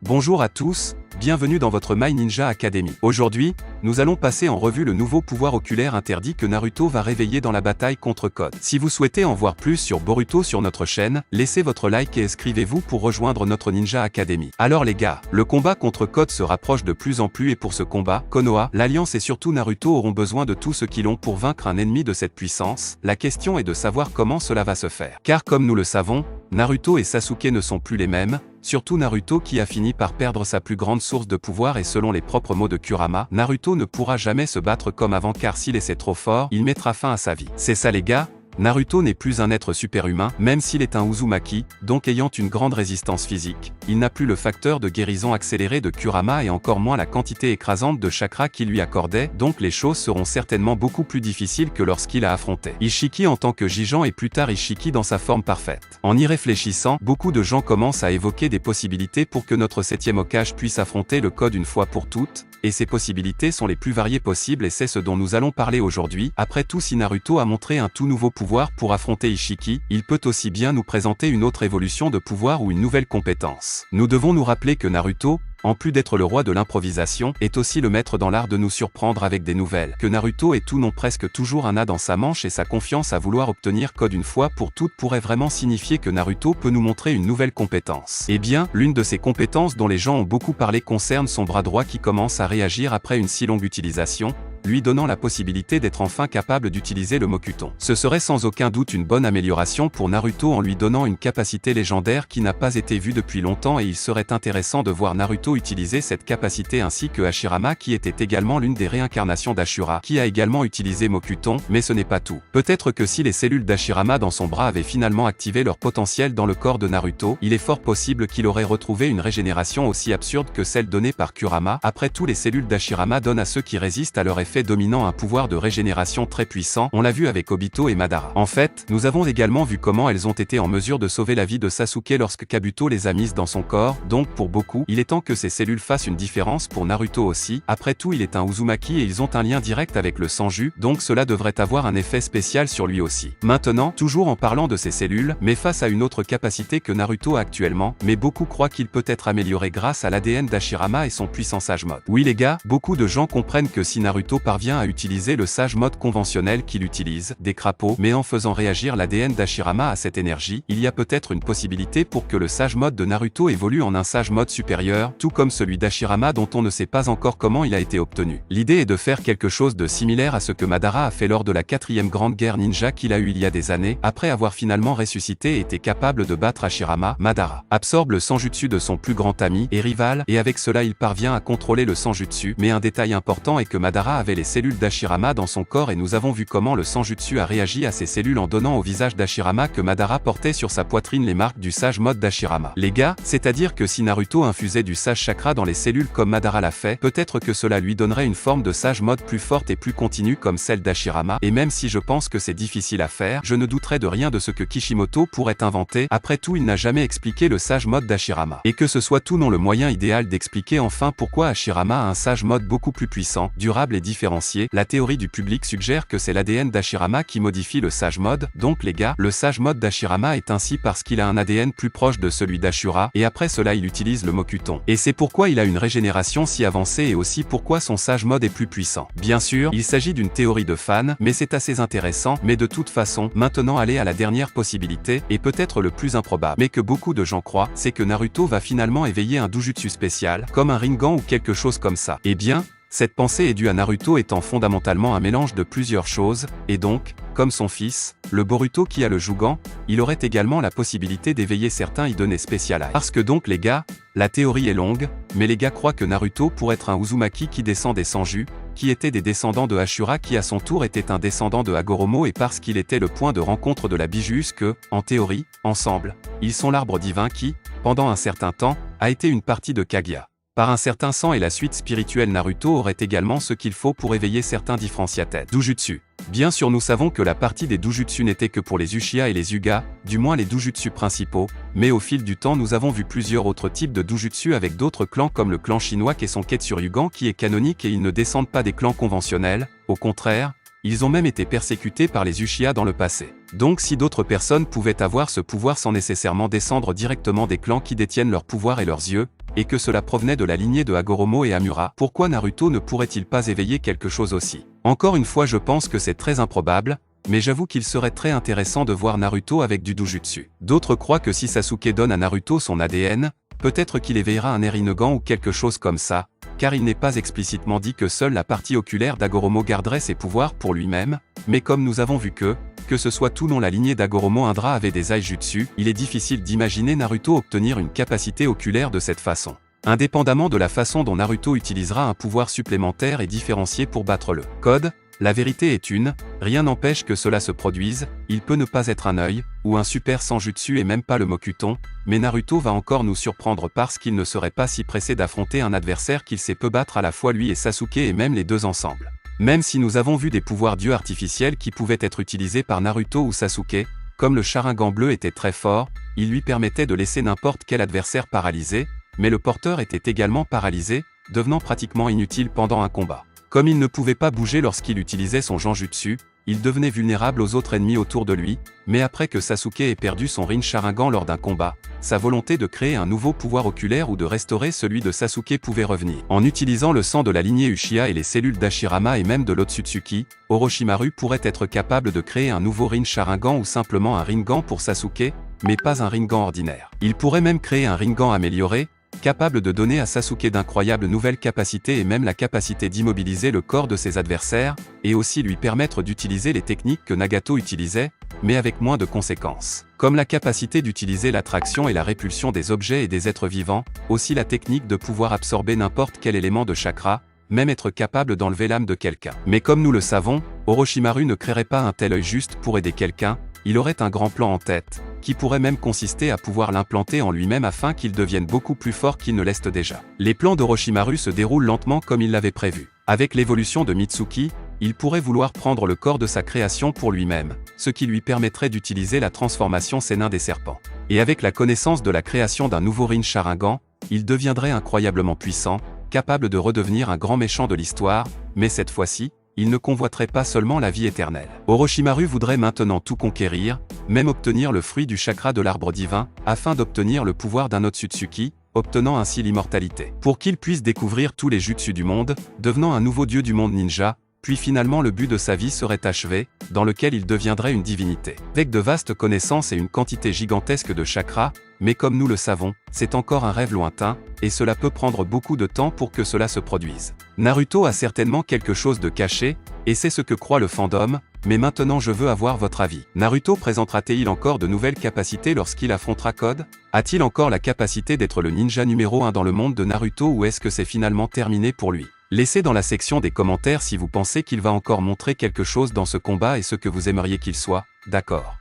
Bonjour à tous, bienvenue dans votre My Ninja Academy. Aujourd'hui, nous allons passer en revue le nouveau pouvoir oculaire interdit que Naruto va réveiller dans la bataille contre Code. Si vous souhaitez en voir plus sur Boruto sur notre chaîne, laissez votre like et inscrivez-vous pour rejoindre notre Ninja Academy. Alors les gars, le combat contre Code se rapproche de plus en plus et pour ce combat, Konoha, l'Alliance et surtout Naruto auront besoin de tout ce qu'ils ont pour vaincre un ennemi de cette puissance. La question est de savoir comment cela va se faire. Car comme nous le savons, Naruto et Sasuke ne sont plus les mêmes, surtout Naruto qui a fini par perdre sa plus grande source de pouvoir et selon les propres mots de Kurama, Naruto ne pourra jamais se battre comme avant car s'il essaie trop fort, il mettra fin à sa vie. C'est ça les gars, Naruto n'est plus un être superhumain, même s'il est un Uzumaki, donc ayant une grande résistance physique. Il n'a plus le facteur de guérison accéléré de Kurama et encore moins la quantité écrasante de chakra qu'il lui accordait, donc les choses seront certainement beaucoup plus difficiles que lorsqu'il a affronté Ishiki en tant que Jijan et plus tard Ishiki dans sa forme parfaite. En y réfléchissant, beaucoup de gens commencent à évoquer des possibilités pour que notre 7e Hokage puisse affronter le Code une fois pour toutes, et ces possibilités sont les plus variées possibles et c'est ce dont nous allons parler aujourd'hui. Après tout, si Naruto a montré un tout nouveau pouvoir pour affronter Ishiki, il peut aussi bien nous présenter une autre évolution de pouvoir ou une nouvelle compétence. Nous devons nous rappeler que Naruto, en plus d'être le roi de l'improvisation, est aussi le maître dans l'art de nous surprendre avec des nouvelles. Que Naruto ait tout non presque toujours un as dans sa manche et sa confiance à vouloir obtenir Code une fois pour toutes pourrait vraiment signifier que Naruto peut nous montrer une nouvelle compétence. Eh bien, l'une de ces compétences dont les gens ont beaucoup parlé concerne son bras droit qui commence à réagir après une si longue utilisation, lui donnant la possibilité d'être enfin capable d'utiliser le Mokuton. Ce serait sans aucun doute une bonne amélioration pour Naruto en lui donnant une capacité légendaire qui n'a pas été vue depuis longtemps et il serait intéressant de voir Naruto utiliser cette capacité ainsi que Hashirama qui était également l'une des réincarnations d'Ashura qui a également utilisé Mokuton, mais ce n'est pas tout. Peut-être que si les cellules d'Hashirama dans son bras avaient finalement activé leur potentiel dans le corps de Naruto, il est fort possible qu'il aurait retrouvé une régénération aussi absurde que celle donnée par Kurama. Après tout, les cellules d'Hashirama donnent à ceux qui résistent à leur effet dominant un pouvoir de régénération très puissant, on l'a vu avec Obito et Madara. En fait, nous avons également vu comment elles ont été en mesure de sauver la vie de Sasuke lorsque Kabuto les a mises dans son corps, donc pour beaucoup, il est temps que ces cellules fassent une différence pour Naruto aussi. Après tout, il est un Uzumaki et ils ont un lien direct avec le Sanju, donc cela devrait avoir un effet spécial sur lui aussi. Maintenant, toujours en parlant de ces cellules, mais face à une autre capacité que Naruto a actuellement, mais beaucoup croient qu'il peut être amélioré grâce à l'ADN d'Hashirama et son puissant Sage Mode. Oui les gars, beaucoup de gens comprennent que si Naruto parvient à utiliser le Sage Mode conventionnel qu'il utilise, des crapauds, mais en faisant réagir l'ADN d'Hashirama à cette énergie, il y a peut-être une possibilité pour que le Sage Mode de Naruto évolue en un Sage Mode supérieur, tout comme celui d'Hashirama dont on ne sait pas encore comment il a été obtenu. L'idée est de faire quelque chose de similaire à ce que Madara a fait lors de la 4e grande guerre ninja qu'il a eue il y a des années, après avoir finalement ressuscité et été capable de battre Hashirama. Madara absorbe le Sanjutsu de son plus grand ami et rival, et avec cela il parvient à contrôler le Sanjutsu, mais un détail important est que Madara avait les cellules d'Hashirama dans son corps et nous avons vu comment le Sanjutsu a réagi à ces cellules en donnant au visage d'Hashirama que Madara portait sur sa poitrine les marques du Sage Mode d'Hashirama. Les gars, c'est-à-dire que si Naruto infusait du Sage Chakra dans les cellules comme Madara l'a fait, peut-être que cela lui donnerait une forme de Sage Mode plus forte et plus continue comme celle d'Hashirama, et même si je pense que c'est difficile à faire, je ne douterai de rien de ce que Kishimoto pourrait inventer. Après tout, il n'a jamais expliqué le Sage Mode d'Hashirama. Et que ce soit tout non le moyen idéal d'expliquer enfin pourquoi Hashirama a un Sage Mode beaucoup plus puissant, durable et différencié. La théorie du public suggère que c'est l'ADN d'Hashirama qui modifie le Sage Mode, donc les gars, le Sage Mode d'Hashirama est ainsi parce qu'il a un ADN plus proche de celui d'Ashura, et après cela il utilise le Mokuton. Et c'est pourquoi il a une régénération si avancée et aussi pourquoi son Sage Mode est plus puissant. Bien sûr, il s'agit d'une théorie de fan, mais c'est assez intéressant, mais de toute façon, maintenant aller à la dernière possibilité, et peut-être le plus improbable, mais que beaucoup de gens croient, c'est que Naruto va finalement éveiller un doujutsu spécial, comme un Rinnegan ou quelque chose comme ça. Eh bien, cette pensée est due à Naruto étant fondamentalement un mélange de plusieurs choses, et donc, comme son fils, le Boruto qui a le Jugan, il aurait également la possibilité d'éveiller certains Hidone Special. Parce que donc les gars, la théorie est longue, mais les gars croient que Naruto pourrait être un Uzumaki qui descend des Sanju, qui étaient des descendants de Ashura qui à son tour était un descendant de Hagoromo et parce qu'il était le point de rencontre de la Bijus que, en théorie, ensemble, ils sont l'arbre divin qui, pendant un certain temps, a été une partie de Kaguya. Par un certain sang et la suite spirituelle Naruto aurait également ce qu'il faut pour éveiller certains différenciateurs. Doujutsu. Bien sûr nous savons que la partie des doujutsu n'était que pour les Uchiha et les Hyuga, du moins les doujutsu principaux, mais au fil du temps nous avons vu plusieurs autres types de doujutsu avec d'autres clans comme le clan chinois qui est son Ketsuryugan qui est canonique et ils ne descendent pas des clans conventionnels, au contraire, ils ont même été persécutés par les Uchiha dans le passé. Donc si d'autres personnes pouvaient avoir ce pouvoir sans nécessairement descendre directement des clans qui détiennent leur pouvoir et leurs yeux, et que cela provenait de la lignée de Hagoromo et Amura, pourquoi Naruto ne pourrait-il pas éveiller quelque chose aussi? Encore une fois, je pense que c'est très improbable, mais j'avoue qu'il serait très intéressant de voir Naruto avec du Dojutsu. D'autres croient que si Sasuke donne à Naruto son ADN, peut-être qu'il éveillera un Rinnegan ou quelque chose comme ça, car il n'est pas explicitement dit que seule la partie oculaire d'Hagoromo garderait ses pouvoirs pour lui-même, mais comme nous avons vu que ce soit tout non la lignée d'Hagoromo Indra avait des Aijutsu, il est difficile d'imaginer Naruto obtenir une capacité oculaire de cette façon. Indépendamment de la façon dont Naruto utilisera un pouvoir supplémentaire et différencié pour battre le code, la vérité est une, rien n'empêche que cela se produise, il peut ne pas être un œil, ou un super Sanjutsu et même pas le Mokuton, mais Naruto va encore nous surprendre parce qu'il ne serait pas si pressé d'affronter un adversaire qu'il sait peu battre à la fois lui et Sasuke et même les deux ensemble. Même si nous avons vu des pouvoirs dieux artificiels qui pouvaient être utilisés par Naruto ou Sasuke, comme le Sharingan bleu était très fort, il lui permettait de laisser n'importe quel adversaire paralysé, mais le porteur était également paralysé, devenant pratiquement inutile pendant un combat. Comme il ne pouvait pas bouger lorsqu'il utilisait son Janjutsu, il devenait vulnérable aux autres ennemis autour de lui, mais après que Sasuke ait perdu son Rin Sharingan lors d'un combat, sa volonté de créer un nouveau pouvoir oculaire ou de restaurer celui de Sasuke pouvait revenir. En utilisant le sang de la lignée Uchiha et les cellules d'Hashirama et même de l'Otsutsuki, Orochimaru pourrait être capable de créer un nouveau Rin Sharingan ou simplement un Rinnegan pour Sasuke, mais pas un Rinnegan ordinaire. Il pourrait même créer un Rinnegan amélioré, capable de donner à Sasuke d'incroyables nouvelles capacités et même la capacité d'immobiliser le corps de ses adversaires, et aussi lui permettre d'utiliser les techniques que Nagato utilisait, mais avec moins de conséquences. Comme la capacité d'utiliser l'attraction et la répulsion des objets et des êtres vivants, aussi la technique de pouvoir absorber n'importe quel élément de chakra, même être capable d'enlever l'âme de quelqu'un. Mais comme nous le savons, Orochimaru ne créerait pas un tel œil juste pour aider quelqu'un, il aurait un grand plan en tête, qui pourrait même consister à pouvoir l'implanter en lui-même afin qu'il devienne beaucoup plus fort qu'il ne l'est déjà. Les plans d'Orochimaru se déroulent lentement comme il l'avait prévu. Avec l'évolution de Mitsuki, il pourrait vouloir prendre le corps de sa création pour lui-même, ce qui lui permettrait d'utiliser la transformation Sénin des serpents. Et avec la connaissance de la création d'un nouveau Rin Sharingan, il deviendrait incroyablement puissant, capable de redevenir un grand méchant de l'histoire, mais cette fois-ci, il ne convoiterait pas seulement la vie éternelle. Orochimaru voudrait maintenant tout conquérir, même obtenir le fruit du chakra de l'arbre divin, afin d'obtenir le pouvoir d'un Otsutsuki, obtenant ainsi l'immortalité. Pour qu'il puisse découvrir tous les jutsu du monde, devenant un nouveau dieu du monde ninja, puis finalement le but de sa vie serait achevé, dans lequel il deviendrait une divinité. Avec de vastes connaissances et une quantité gigantesque de chakras, mais comme nous le savons, c'est encore un rêve lointain, et cela peut prendre beaucoup de temps pour que cela se produise. Naruto a certainement quelque chose de caché, et c'est ce que croit le fandom, mais maintenant je veux avoir votre avis. Naruto présentera-t-il encore de nouvelles capacités lorsqu'il affrontera Code? A-t-il encore la capacité d'être le ninja numéro 1 dans le monde de Naruto ou est-ce que c'est finalement terminé pour lui? Laissez dans la section des commentaires si vous pensez qu'il va encore montrer quelque chose dans ce combat et ce que vous aimeriez qu'il soit, d'accord.